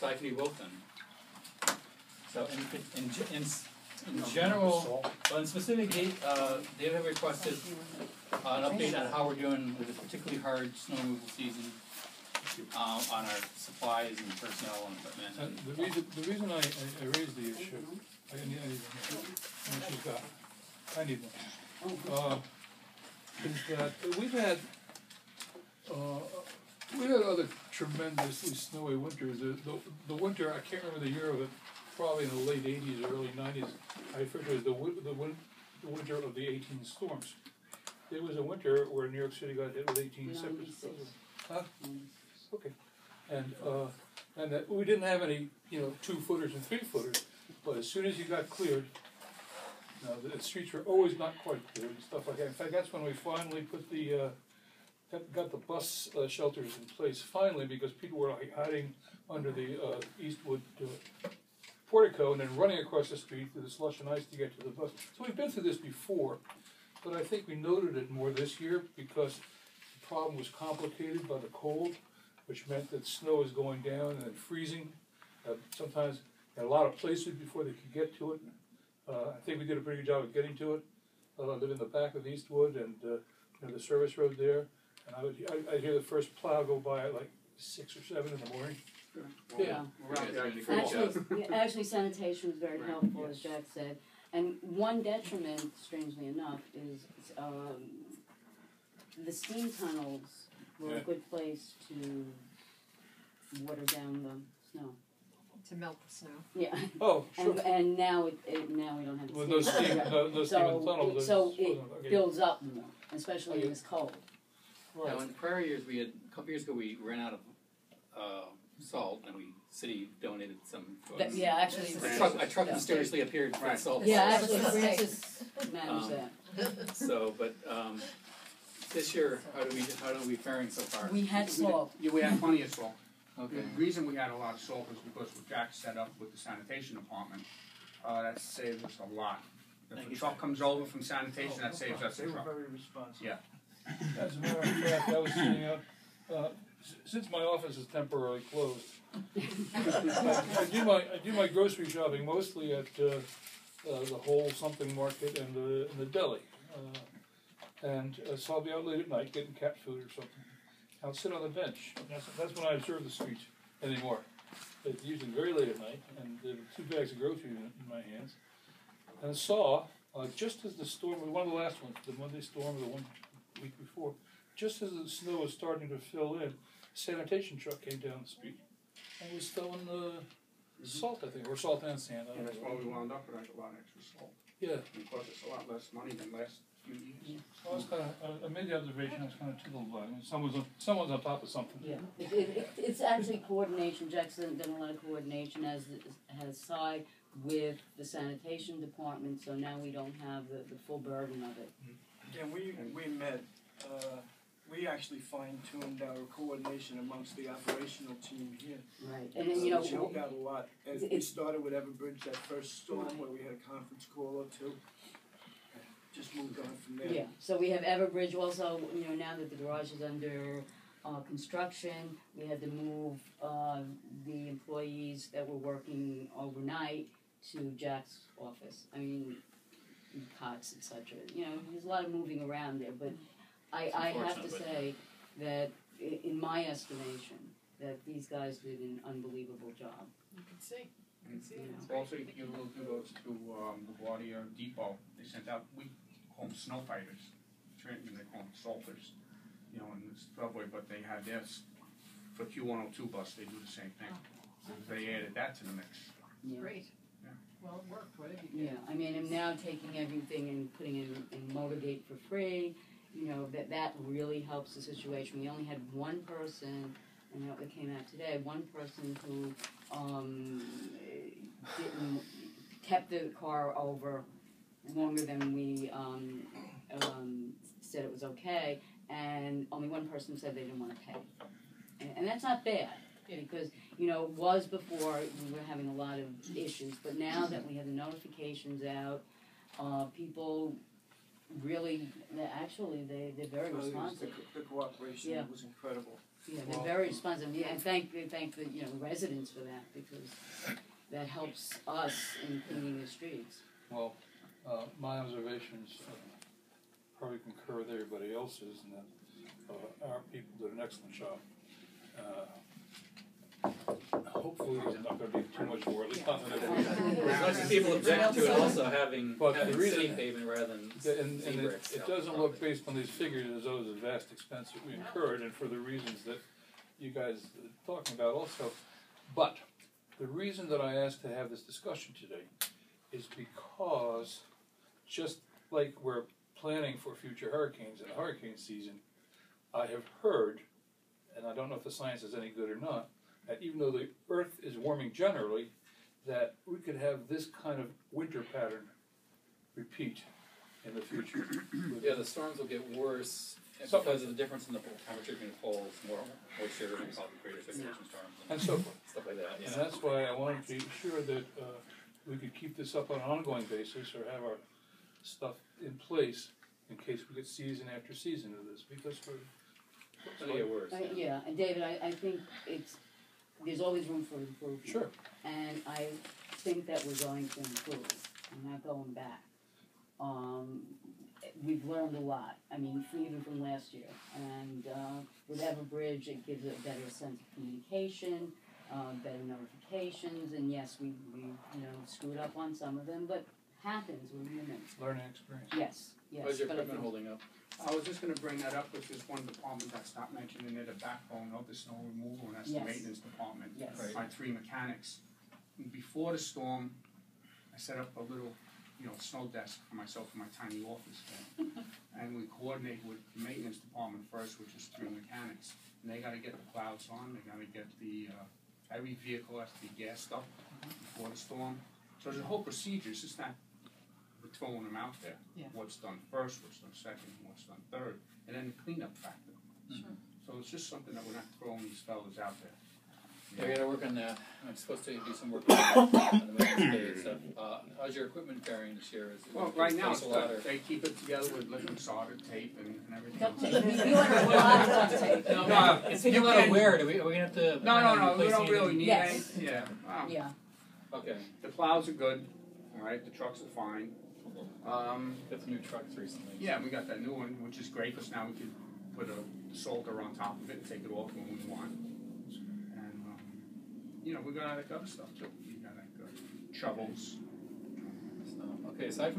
So I can do both then. So in general, well, in specific, they have requested an update on how we're doing with a particularly hard snow removal season on our supplies and personnel and equipment. The reason I raised the issue, I need one. She's got. I need one. Is that we've had other tremendously snowy winters. The winter, I can't remember the year of it, probably in the late 80s or early 90s, I refer to it as the winter of the 18 storms. There was a winter where New York City got hit with 18 separate storms. Huh? Okay. And that we didn't have any, 2-footers and 3-footers, but as soon as you got cleared, the streets were always not quite cleared and stuff like that. In fact, that's when we finally put got the bus shelters in place finally, because people were hiding under the Eastwood portico and then running across the street through the slush and ice to get to the bus. So we've been through this before, but I think we noted it more this year because the problem was complicated by the cold, which meant that snow was going down and then freezing. Sometimes in a lot of places before they could get to it. I think we did a pretty good job of getting to it. I live in the back of Eastwood and the service road there. And I'd hear the first plow go by at like 6 or 7 in the morning. Sure. Yeah. Actually, sanitation is very helpful, as Jack said. And one detriment, strangely enough, is the steam tunnels were a good place to water down the snow. To melt the snow. Yeah. Oh, sure. And now now we don't have the well, those steam tunnels. So it builds up more, especially in this cold. Right. Now, in the prior years, a couple years ago, we ran out of salt, and city donated some. Yeah, actually, a truck mysteriously appeared for salt. Yeah, actually, Francis managed that. So, but this year, how are we faring so far? We had salt. Yeah, we had plenty of salt. Okay. The reason we had a lot of salt was because what Jack set up with the sanitation department. That saves us a lot. If a truck comes over from sanitation, that saves us a truck. They were very responsive. Yeah. As a matter of fact, I was sitting out, since my office is temporarily closed, I do my grocery shopping mostly at the Whole Something Market and the deli. So I'll be out late at night getting cat food or something. I'll sit on the bench. That's when I observe the streets anymore. It's usually very late at night, and there were 2 bags of groceries in my hands. And I saw, just as the storm, one of the last ones, the Monday storm or the one week before, just as the snow was starting to fill in, a sanitation truck came down the street and was throwing salt, I think, or salt and sand. And that's why we wound up with a lot of extra salt. Yeah. Because it's a lot less money than last few years. Yeah. So I made the observation. I was kind of tickled by it. I mean, someone's on top of something. Yeah, it's actually coordination. Jack's done a lot of coordination has side with the sanitation department, so now we don't have the full burden of it. Yeah, we met. We actually fine-tuned our coordination amongst the operational team here. Right, and then, which helped out a lot. And we started with Everbridge, that first storm where we had a conference call or 2. Just moved on from there. Yeah, so we have Everbridge also. Now that the garage is under construction, we had to move the employees that were working overnight to Jack's office. I mean, cots, etc. There's a lot of moving around there, but I have to say that, in my estimation, that these guys did an unbelievable job. You can see. Also, you give a little kudos to LaGuardia Depot. They sent out, we call them snow fighters. Trenton, they call them salters. In the subway, but they had this for Q102 bus. They do the same thing. So they added that to the mix. Yeah. Great. Yeah. Well, it worked. Whatever you did. Yeah, I mean, I'm now taking everything and putting it in Motivate for free. That really helps the situation. We only had one person, and that came out today, one person who kept the car over longer than we said it was okay, and only one person said they didn't want to pay. And that's not bad, because, it was before we were having a lot of issues, but now that we have the notifications out, people really, they're very responsive. The cooperation was incredible. Yeah, Well- they're very responsive, yeah, and thank the, you know, residents for that, because that helps us in cleaning the streets. Well, my observations probably concur with everybody else's, and that our people did an excellent job. Hopefully, there's not going to be too much more, at least not that As much as people object to it also having, But the having reason- city pavement rather than And Z-bricks. it doesn't look, based on these figures, as though there's a vast expense that we incurred, and for the reasons that you guys are talking about also. But the reason that I asked to have this discussion today is because, just like we're planning for future hurricanes in the hurricane season, I have heard, and I don't know if the science is any good or not, that even though the Earth is warming generally, that we could have this kind of winter pattern repeat in the future. Yeah, the storms will get worse So- because of the difference in the temperature between the poles, more moisture, and probably greater circulation storms And so forth. stuff like that. And Yeah. that's why I wanted to be sure that we could keep this up on an ongoing basis, or have our stuff in place in case we get season after season of this, because we're. It'll get worse. Yeah, and David, I think there's always room for improvement. Sure. And I think that we're going to improve, I'm not going back. We've learned a lot, I mean, even from last year, and with Everbridge, it gives a better sense of communication, better notifications, and yes, we you know, screwed up on some of them, but happens, we're human. Learning experience. Yes, yes. How's your but I equipment think- holding up? I was just gonna bring that up, which is one department that stopped mentioning it, the backbone of the snow removal, and that's the Yes. maintenance department. Yes. Right. My 3 mechanics. Before the storm, I set up a little, you know, snow desk for myself in my tiny office there. And we coordinate with the maintenance department first, which is 3 mechanics. And they gotta get the plows on, they gotta get the, every vehicle has to be gassed up before the storm. So there's a whole procedure, it's just not we're throwing them out there. Yeah. What's done first, what's done second, what's done third, and then the cleanup factor. Sure. So it's just something that we're not throwing these fellas out there. Yeah, we gotta work on that. I'm supposed to do some work on the maintenance day and stuff. How's your equipment faring this year? Is it Well, right now it's a lot, or? good. They keep it together with liquid solder, tape, and everything. Duct tape, you want a lot of duct tape. No, It's you taking a lot of can- wear. Are we gonna have to? No, we replace don't really anything? need Yes. any, yeah. Yeah, Okay, The plows are good, alright, the trucks are fine. got some new trucks recently. Yeah, we got that new one, which is great, because now we can put a solder on top of it and take it off when we want. And, you know, we got like other stuff too. We got like shovels. So, okay, aside from